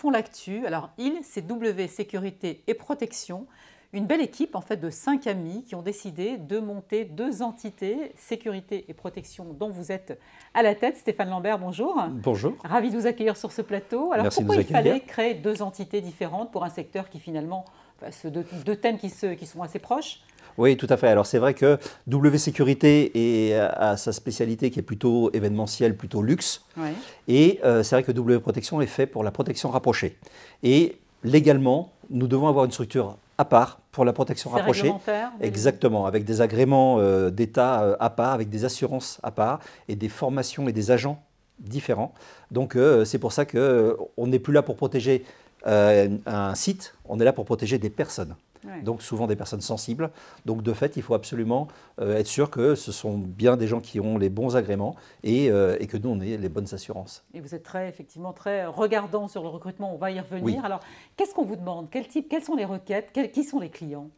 font l'actu. Alors, c'est W Sécurité et Protection. Une belle équipe en fait de 5 amis qui ont décidé de monter 2 entités, sécurité et protection, dont vous êtes à la tête. Stéphane Lambert, bonjour. Bonjour. Ravi de vous accueillir sur ce plateau. Alors Merci pourquoi de il nous accueillir. fallait créer 2 entités différentes pour un secteur qui finalement, ce deux thèmes qui sont assez proches? Oui, tout à fait. Alors c'est vrai que W Sécurité a sa spécialité qui est plutôt événementielle, plutôt luxe. Oui. Et c'est vrai que W Protection est fait pour la protection rapprochée. Et légalement, nous devons avoir une structure à part pour la protection C'est rapprochée. réglementaire? Exactement, avec des agréments d'État à part, avec des assurances à part et des formations et des agents différents. Donc c'est pour ça qu'on n'est plus là pour protéger un site, on est là pour protéger des personnes. Ouais. Donc souvent des personnes sensibles. Donc de fait, il faut absolument être sûr que ce sont bien des gens qui ont les bons agréments et que nous, on ait les bonnes assurances. Et vous êtes effectivement très regardant sur le recrutement, on va y revenir. Oui. Alors, qu'est-ce qu'on vous demande? Quelles sont les requêtes? Qui sont les clients?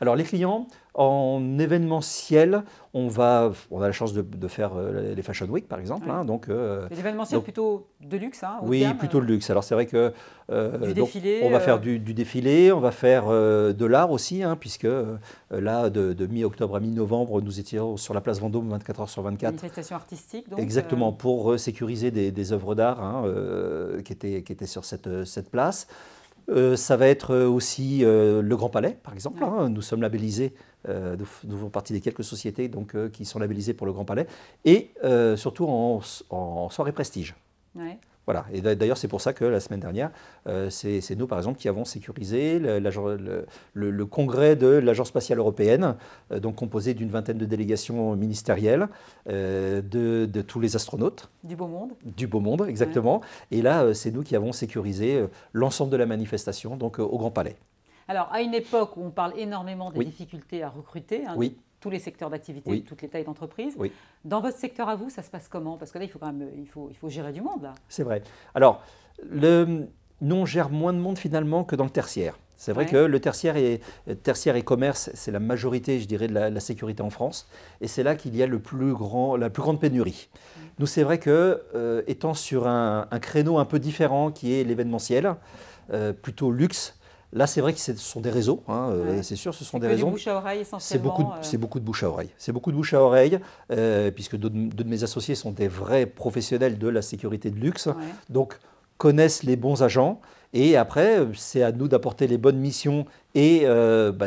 Alors les clients, en événementiel, on a la chance de faire les Fashion Week par exemple. Ouais. Hein, donc, L'événementiel plutôt de luxe, hein, oui, terme. plutôt le luxe. Alors c'est vrai que Du défilé, on va faire du défilé, on va faire de l'art aussi, hein, puisque là, de mi-octobre à mi-novembre, nous étions sur la place Vendôme 24 heures sur 24. Manifestation artistique, donc. Exactement, pour sécuriser des œuvres d'art hein, qui étaient sur cette place. Ça va être aussi le Grand Palais, par exemple. Ouais. Hein. Nous sommes labellisés, nous faisons partie des quelques sociétés donc, qui sont labellisées pour le Grand Palais. Et surtout en soirée prestige. Ouais. Voilà. Et d'ailleurs, c'est pour ça que la semaine dernière, c'est nous, par exemple, qui avons sécurisé le congrès de l'Agence spatiale européenne, donc composé d'une vingtaine de délégations ministérielles, de tous les astronautes. Du beau monde. Du beau monde, exactement. Ouais. Et là, c'est nous qui avons sécurisé l'ensemble de la manifestation, donc au Grand Palais. Alors, à une époque où on parle énormément des Oui. difficultés à recruter, hein, Oui. tous les secteurs d'activité, Oui. toutes les tailles d'entreprise. Oui. Dans votre secteur à vous, ça se passe comment? Parce que là, il faut quand même il faut gérer du monde, là. C'est vrai. Alors, nous, on gère moins de monde finalement que dans le tertiaire. C'est vrai Ouais. que le tertiaire et commerce, c'est la majorité, je dirais, de la sécurité en France. Et c'est là qu'il y a la plus grande pénurie. Nous, c'est vrai que, étant sur un créneau un peu différent qui est l'événementiel, plutôt luxe, là, c'est vrai que ce sont des réseaux, hein, Ouais. c'est sûr, ce sont des du réseaux. bouche à oreille essentiellement. C'est beaucoup de bouche à oreille. C'est beaucoup de bouche à oreille, puisque deux de mes associés sont des vrais professionnels de la sécurité de luxe, Ouais. donc connaissent les bons agents. Et après, c'est à nous d'apporter les bonnes missions et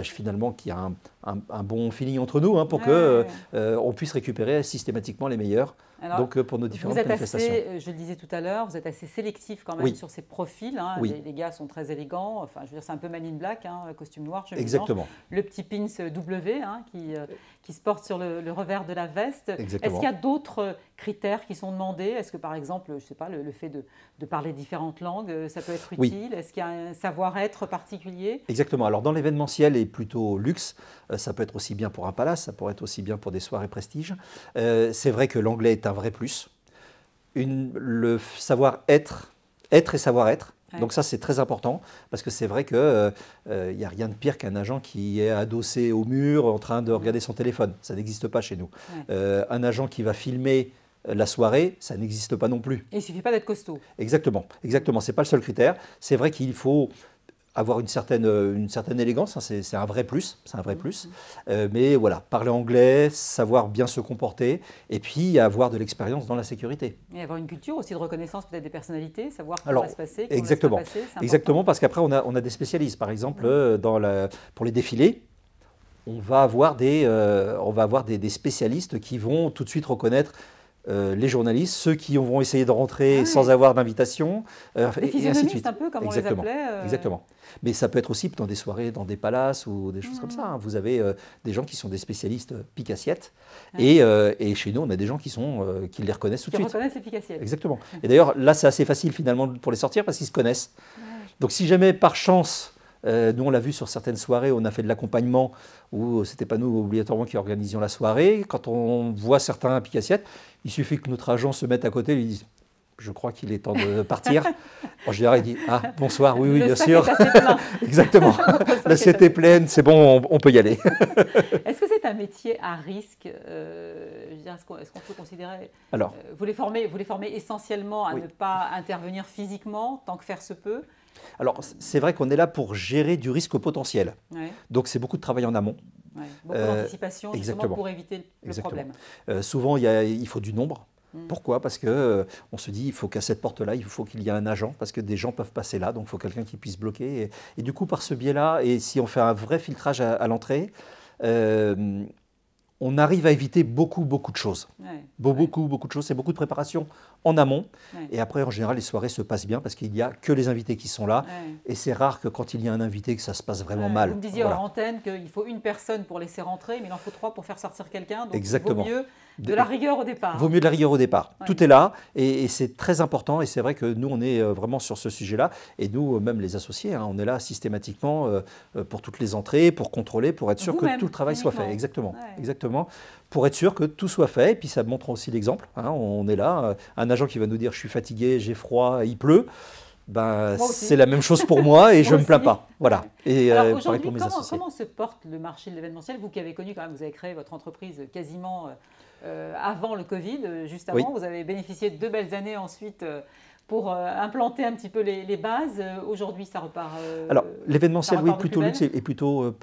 finalement qu'il y a un bon feeling entre nous hein, pour qu'on puisse récupérer systématiquement les meilleurs. Alors, donc pour nos différentes manifestations. Je le disais tout à l'heure, vous êtes assez sélectif quand même Oui. sur ces profils. Hein. Oui. Les gars sont très élégants. Enfin, je veux dire, c'est un peu Man in Black, hein, costume noir, chemise Exactement. blanche. Le petit pins W hein, qui se porte sur le revers de la veste. Exactement. Est-ce qu'il y a d'autres critères qui sont demandés? Est-ce que par exemple, je sais pas, le fait de parler différentes langues, ça peut être utile? Oui. Est-ce qu'il y a un savoir-être particulier? Exactement. Alors dans l'événementiel et plutôt luxe, ça peut être aussi bien pour un palace, ça pourrait être aussi bien pour des soirées prestige. C'est vrai que l'anglais est un vrai plus. Le savoir-être, être et savoir-être. Ouais. Donc ça, c'est très important parce que c'est vrai qu'il n'y a rien de pire qu'un agent qui est adossé au mur en train de regarder son téléphone. Ça n'existe pas chez nous. Ouais. Un agent qui va filmer la soirée, ça n'existe pas non plus. Et il ne suffit pas d'être costaud. Exactement. Exactement. Ce n'est pas le seul critère. C'est vrai qu'il faut avoir une certaine élégance, hein, c'est un vrai plus, c'est un vrai plus. Mais voilà, parler anglais, savoir bien se comporter, et puis avoir de l'expérience dans la sécurité. Et avoir une culture aussi de reconnaissance peut-être des personnalités, savoir qui Alors, va se passer, qui exactement, va se passer, c'est exactement, parce qu'après on a des spécialistes. Par exemple, pour les défilés, on va avoir des spécialistes qui vont tout de suite reconnaître les journalistes, ceux qui vont essayer de rentrer sans avoir d'invitation, des et ainsi de physionomistes suite. un peu, comme Exactement. on les appelait. Exactement. Mais ça peut être aussi dans des soirées, dans des palaces ou des choses comme ça. Hein. Vous avez des gens qui sont des spécialistes pique-assiettes et chez nous, on a des gens qui les reconnaissent tout de suite. Qui reconnaissent les pique-assiettes. Exactement. Et d'ailleurs, là, c'est assez facile finalement pour les sortir parce qu'ils se connaissent. Ouais. Donc si jamais par chance, nous on l'a vu sur certaines soirées, on a fait de l'accompagnement où c'était pas nous obligatoirement qui organisions la soirée. Quand on voit certains pique-assiettes, il suffit que notre agent se mette à côté et lui dise « je crois qu'il est temps de partir ». En général, il dit « ah, bonsoir, oui, bien sûr ». Exactement. L'assiette est pleine, c'est bon, on peut y aller. Est-ce que c'est un métier à risque est-ce qu'on peut considérer… Alors, vous les formez essentiellement à oui. ne pas intervenir physiquement, tant que faire se peut. Alors, c'est vrai qu'on est là pour gérer du risque potentiel. Ouais. Donc, c'est beaucoup de travail en amont. Ouais. Beaucoup d'anticipation justement exactement. pour éviter le problème. Souvent, il faut du nombre. Pourquoi? Parce que on se dit, il faut qu'à cette porte-là, il faut qu'il y ait un agent, parce que des gens peuvent passer là, donc il faut quelqu'un qui puisse bloquer. Et du coup, par ce biais-là, et si on fait un vrai filtrage à l'entrée, on arrive à éviter beaucoup de choses. Beaucoup de choses. C'est beaucoup de préparation en amont. Et après, en général, les soirées se passent bien parce qu'il n'y a que les invités qui sont là. Et c'est rare que quand il y a un invité, que ça se passe vraiment mal. Vous me disiez hors antenne qu'il faut une personne pour laisser rentrer, mais il en faut 3 pour faire sortir quelqu'un. Donc exactement. Il vaut mieux de la rigueur au départ. Vaut mieux de la rigueur au départ. Tout est là et c'est très important. Et c'est vrai que nous, on est vraiment sur ce sujet-là. Et nous, même les associés, on est là systématiquement pour toutes les entrées, pour contrôler, pour être sûr que tout le travail soit fait. Exactement. Exactement. Pour être sûr que tout soit fait. Et puis ça montre aussi l'exemple. On est là. Un agent qui va nous dire « je suis fatigué, j'ai froid, il pleut », ben, c'est la même chose pour moi et je ne me plains pas. Voilà. Et alors aujourd'hui, comment se porte le marché de l'événementiel? Vous qui avez connu quand même, vous avez créé votre entreprise quasiment avant le Covid, juste avant. Vous avez bénéficié de 2 belles années ensuite pour implanter un petit peu les bases. Aujourd'hui, ça repart. Alors l'événementiel, oui, plutôt luxe et plutôt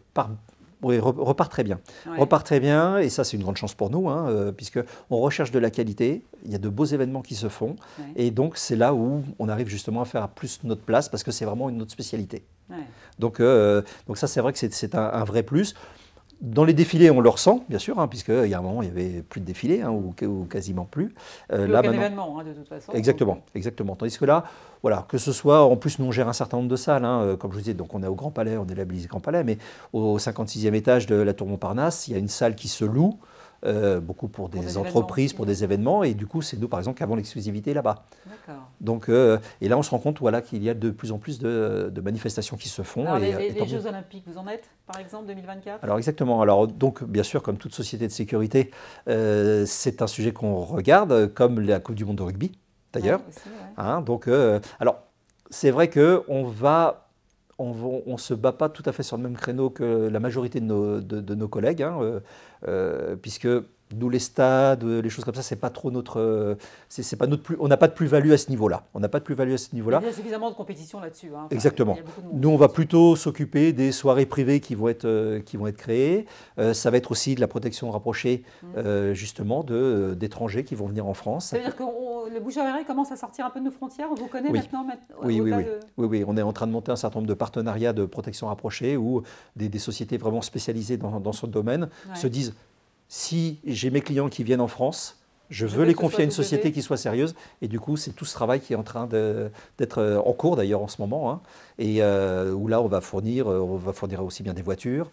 repart très bien. Repart très bien et ça c'est une grande chance pour nous puisqu'on recherche de la qualité, il y a de beaux événements qui se font et donc c'est là où on arrive justement à faire plus notre place parce que c'est vraiment une autre spécialité. Donc ça c'est vrai que c'est un vrai plus. Dans les défilés, on le ressent, bien sûr, puisqu'il y a un moment, il n'y avait plus de défilés, ou quasiment plus. Là, aucun événement, de toute façon. Exactement, exactement. Tandis que là, voilà, que ce soit, en plus, nous, on gère un certain nombre de salles, comme je vous disais, donc on est au Grand Palais, on est labellisé Grand Palais, mais au 56e étage de la Tour Montparnasse, il y a une salle qui se loue, beaucoup pour des entreprises, pour des événements, et du coup, c'est nous, par exemple, qui avons l'exclusivité là-bas. Donc, et là, on se rend compte qu'il y a de plus en plus de manifestations qui se font. Alors, les Jeux Olympiques, vous en êtes, par exemple, 2024? Alors, exactement. Alors, donc, bien sûr, comme toute société de sécurité, c'est un sujet qu'on regarde, comme la Coupe du Monde de rugby, d'ailleurs. Donc, alors, c'est vrai qu'on ne se bat pas tout à fait sur le même créneau que la majorité de nos collègues, puisque nous, les stades, les choses comme ça, c'est pas trop notre, on n'a pas de plus-value à ce niveau-là. On n'a pas de plus-value à ce niveau-là. Il y a suffisamment de compétition là-dessus. Exactement. Nous, on va plutôt s'occuper des soirées privées qui vont être créées. Ça va être aussi de la protection rapprochée, justement, d'étrangers qui vont venir en France. Ça veut dire que le bouche à oreille commence à sortir un peu de nos frontières. On vous connaît maintenant. Oui. On est en train de monter un certain nombre de partenariats de protection rapprochée où des sociétés vraiment spécialisées dans ce domaine se disent: si j'ai mes clients qui viennent en France, je veux les confier à une société qui soit sérieuse. Et du coup, c'est tout ce travail qui est en train d'être en cours d'ailleurs en ce moment. Et où là, on va fournir aussi bien des voitures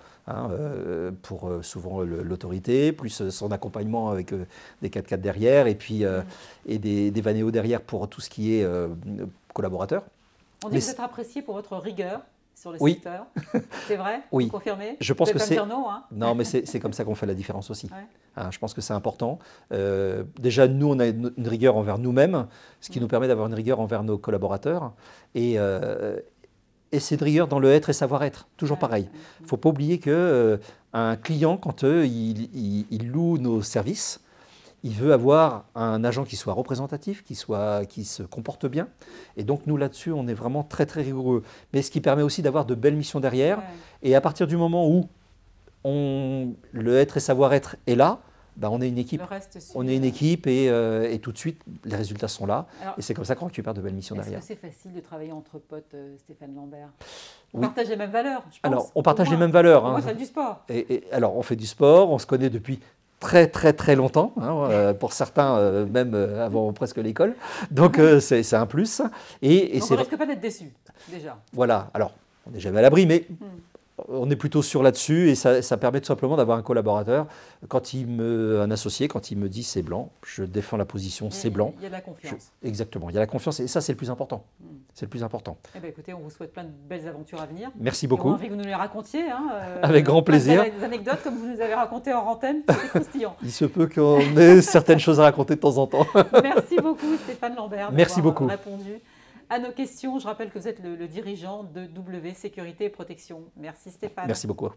pour souvent l'autorité, plus son accompagnement avec des 4x4 derrière, et puis et des Vanéo derrière pour tout ce qui est collaborateurs. On dit que vous êtes apprécié pour votre rigueur sur le secteur. C'est vrai? Oui. Vous confirmez? Je pense que c'est. Non, non, mais c'est comme ça qu'on fait la différence aussi. Je pense que c'est important. Déjà, nous, on a une rigueur envers nous-mêmes, ce qui nous permet d'avoir une rigueur envers nos collaborateurs. Et c'est de rigueur dans le être et savoir-être, toujours pareil. Il ne faut pas oublier qu'un client, quand il loue nos services, il veut avoir un agent qui soit représentatif, qui se comporte bien. Et donc, nous, là-dessus, on est vraiment très, très rigoureux. Mais ce qui permet aussi d'avoir de belles missions derrière. Et à partir du moment où le être et savoir-être est là, on est une équipe. On est une équipe et tout de suite, les résultats sont là. Alors, et c'est comme ça qu'on récupère de belles missions derrière. Est-ce que c'est facile de travailler entre potes, Stéphane Lambert? On partage les mêmes valeurs, je pense. Alors, on partage les mêmes valeurs. Moi, ça fait du sport. Alors, on fait du sport, on se connaît depuis très très très longtemps, pour certains même avant presque l'école, donc c'est un plus. Donc on ne risque pas d'être déçu, déjà. Voilà, alors on n'est jamais à l'abri, mais on est plutôt sûr là-dessus et ça permet tout simplement d'avoir un collaborateur, un associé, quand il me dit c'est blanc, je défends la position, c'est blanc. Il y a de la confiance. Exactement, il y a la confiance et ça c'est le plus important. C'est le plus important. Eh bien, écoutez, on vous souhaite plein de belles aventures à venir. Merci beaucoup. On a envie que vous nous les racontiez. Avec grand plaisir. Des anecdotes comme vous nous avez racontées en antenne, c'était croustillant. Il se peut qu'on ait certaines choses à raconter de temps en temps. Merci beaucoup Stéphane Lambert d'avoir répondu à nos questions. Je rappelle que vous êtes le dirigeant de W Sécurité et Protection. Merci Stéphane. Merci beaucoup.